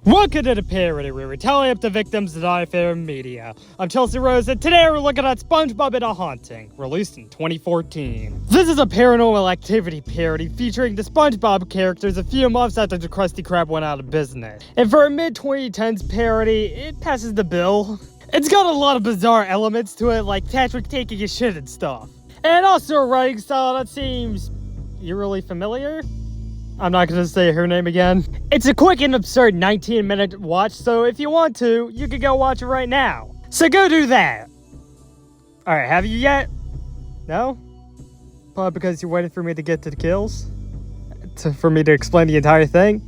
Welcome to the Parody, where we tally up the victims of our favorite media. I'm Chelsea Rose, and today we're looking at Spongebob and a Haunting, released in 2014. This is a Paranormal Activity parody featuring the Spongebob characters a few months after the Krusty Krab went out of business. And for a mid-2010s parody, it passes the bill. It's got a lot of bizarre elements to it, like Patrick taking a shit and stuff. And also a writing style that seems eerily familiar. I'm not gonna say her name again. It's a quick and absurd 19-minute watch, so if you want to, you can go watch it right now. So go do that. Alright, have you yet? No? Probably because you're waiting for me to get to the kills? For me to explain the entire thing?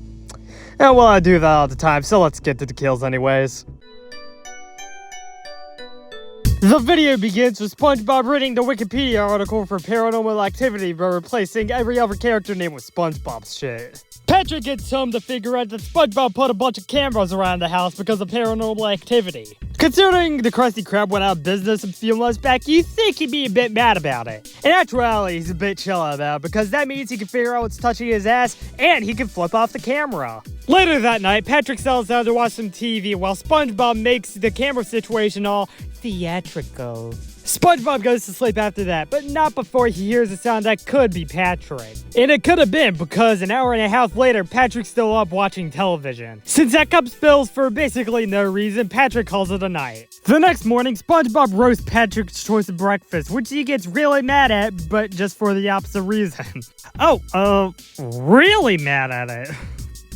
Well, I do that all the time, so let's get to the kills anyways. The video begins with SpongeBob reading the Wikipedia article for Paranormal Activity by replacing every other character name with SpongeBob's shit. Patrick gets home to figure out that SpongeBob put a bunch of cameras around the house because of Paranormal Activity. Considering the Krusty Krab went out of business a few months back, you'd think he'd be a bit mad about it. In actuality, he's a bit chill about it because that means he can figure out what's touching his ass and he can flip off the camera. Later that night, Patrick settles down to watch some TV while SpongeBob makes the camera situation all theatrical. SpongeBob goes to sleep after that, but not before he hears a sound that could be Patrick. And it could have been because an hour and a half later, Patrick's still up watching television. Since that cup spills for basically no reason, Patrick calls it a night. The next morning, SpongeBob roasts Patrick's choice of breakfast, which he gets really mad at, but just for the opposite reason. Really mad at it.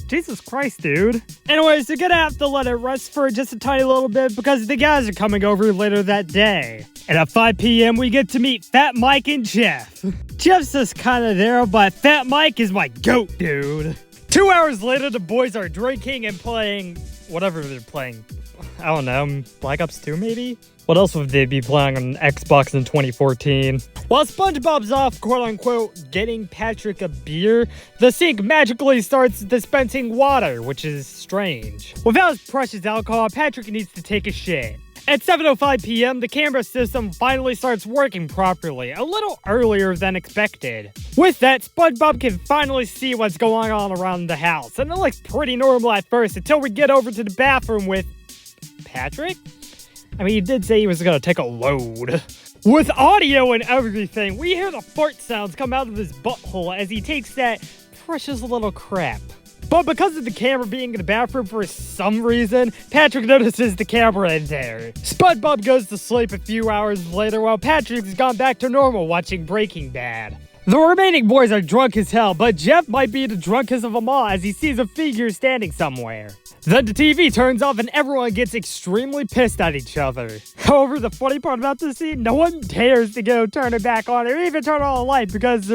Jesus Christ, dude. Anyways, you're gonna have to let it rest for just a tiny little bit because the guys are coming over later that day. And at 5 p.m., we get to meet Fat Mike and Jeff. Jeff's just kinda there, but Fat Mike is my goat, dude. 2 hours later, the boys are drinking and playing whatever they're playing. I don't know, Black Ops 2 maybe? What else would they be playing on Xbox in 2014? While SpongeBob's off, quote-unquote, getting Patrick a beer, the sink magically starts dispensing water, which is strange. Without his precious alcohol, Patrick needs to take a shit. At 7:05 p.m., the camera system finally starts working properly, a little earlier than expected. With that, SpongeBob can finally see what's going on around the house, and it looks pretty normal at first until we get over to the bathroom with Patrick? I mean, he did say he was gonna take a load. With audio and everything, we hear the fart sounds come out of his butthole as he takes that precious little crap. But because of the camera being in the bathroom for some reason, Patrick notices the camera in there. SpongeBob goes to sleep a few hours later while Patrick's gone back to normal watching Breaking Bad. The remaining boys are drunk as hell, but Jeff might be the drunkest of them all as he sees a figure standing somewhere. Then the TV turns off and everyone gets extremely pissed at each other. However, the funny part about this scene, no one dares to go turn it back on or even turn on a light because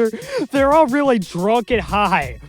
they're all really drunk and high.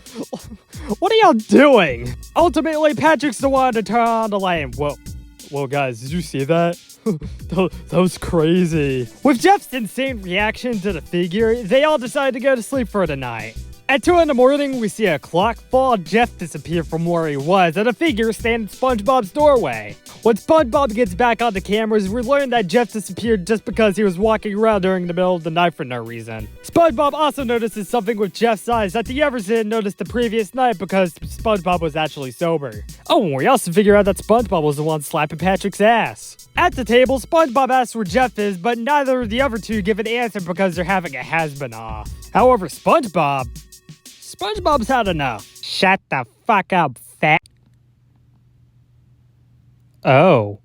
What are y'all doing? Ultimately, Patrick's the one to turn on the light and whoa guys, did you see that? That was crazy. With Jeff's insane reaction to the figure, they all decide to go to sleep for the night. At 2 in the morning, we see a clock fall, Jeff disappear from where he was, and a figure stand in SpongeBob's doorway. When SpongeBob gets back on the cameras, we learn that Jeff disappeared just because he was walking around during the middle of the night for no reason. SpongeBob also notices something with Jeff's eyes that the others didn't notice the previous night because SpongeBob was actually sober. Oh, and we also figure out that SpongeBob was the one slapping Patrick's ass. At the table, SpongeBob asks where Jeff is, but neither of the other two give an answer because they're having a has-been off. However, SpongeBob's had enough. Shut the fuck up, fat. Oh.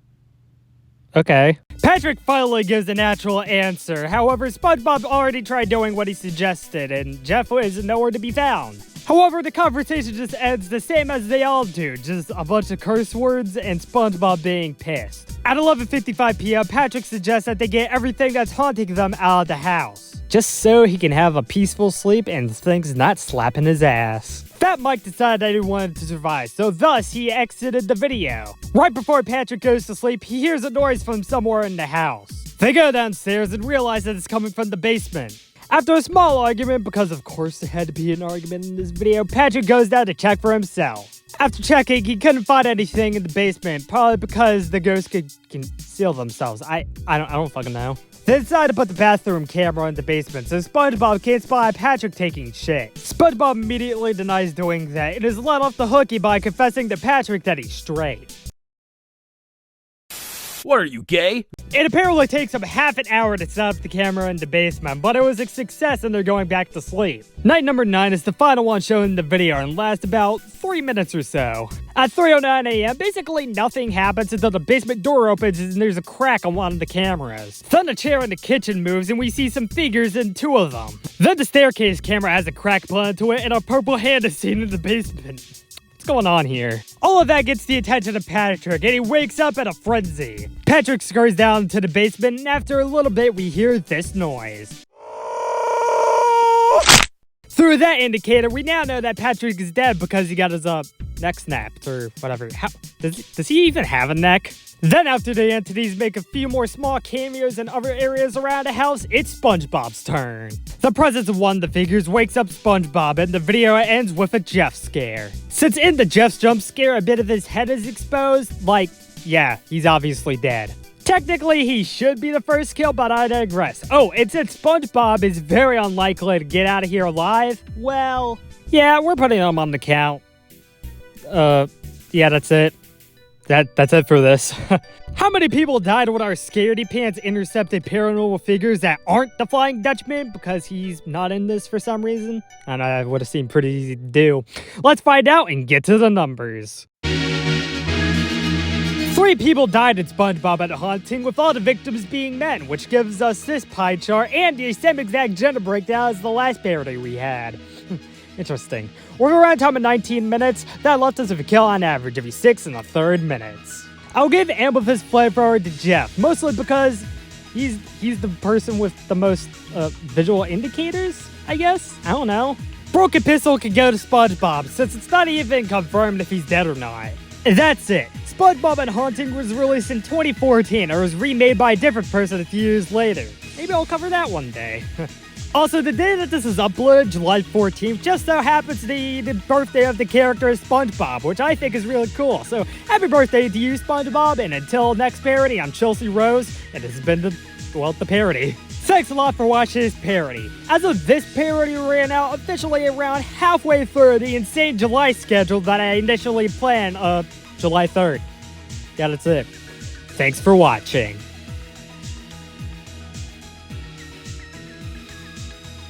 Okay. Patrick finally gives a natural answer. However, SpongeBob already tried doing what he suggested, and Jeff is nowhere to be found. However, the conversation just ends the same as they all do, just a bunch of curse words and SpongeBob being pissed. At 11:55 p.m., Patrick suggests that they get everything that's haunting them out of the house, just so he can have a peaceful sleep and things not slapping his ass. Fat Mike decided that he wanted to survive, so thus he exited the video. Right before Patrick goes to sleep, he hears a noise from somewhere in the house. They go downstairs and realize that it's coming from the basement. After a small argument, because of course there had to be an argument in this video, Patrick goes down to check for himself. After checking, he couldn't find anything in the basement, probably because the ghosts could conceal themselves. I don't fucking know. They decide to put the bathroom camera in the basement so SpongeBob can't spy Patrick taking shit. SpongeBob immediately denies doing that and is let off the hook by confessing to Patrick that he's straight. What are you, gay? It apparently takes them half an hour to set up the camera in the basement, but it was a success and they're going back to sleep. Night number 9 is the final one shown in the video and lasts about 3 minutes or so. At 3:09 a.m., basically nothing happens until the basement door opens and there's a crack on one of the cameras. Then a chair in the kitchen moves and we see some figures in 2 of them. Then the staircase camera has a crack put into it and a purple hand is seen in the basement. What's going on here? All of that gets the attention of Patrick, and he wakes up in a frenzy. Patrick scurries down to the basement, and after a little bit, we hear this noise. Through that indicator, we now know that Patrick is dead because he got his, neck snapped, or whatever. Does he even have a neck? Then after the entities make a few more small cameos in other areas around the house, it's SpongeBob's turn. The presence of one of the figures wakes up SpongeBob and the video ends with a Jeff scare. Since in the Jeff's jump scare a bit of his head is exposed, like, yeah, he's obviously dead. Technically, he should be the first kill, but I digress. Oh, and since SpongeBob is very unlikely to get out of here alive, well, yeah, we're putting him on the count. Yeah, that's it. That's it for this. How many people died when our Scaredy Pants intercepted paranormal figures that aren't the Flying Dutchman because he's not in this for some reason? And I would have seemed pretty easy to do. Let's find out and get to the numbers. 3 people died in SpongeBob at a haunting, with all the victims being men, which gives us this pie chart and the same exact gender breakdown as the last parody we had. Interesting. With a runtime of 19 minutes, that left us with a kill on average every 6 1/3 minutes. I'll give Amberfist flavor to Jeff, mostly because he's the person with the most visual indicators, I guess? I don't know. Broken Pistol can go to SpongeBob, since it's not even confirmed if he's dead or not. And that's it. SpongeBob and Haunting was released in 2014, or was remade by a different person a few years later. Maybe I'll cover that one day. Also, the day that this is uploaded, July 14th, just so happens to be the birthday of the character SpongeBob, which I think is really cool. So, happy birthday to you, SpongeBob, and until next parody, I'm Chelsea Rose, and this has been the parody. Thanks a lot for watching this parody. As of this parody ran out officially around halfway through the insane July schedule that I initially planned, July 3rd. Yeah, that's it. Thanks for watching.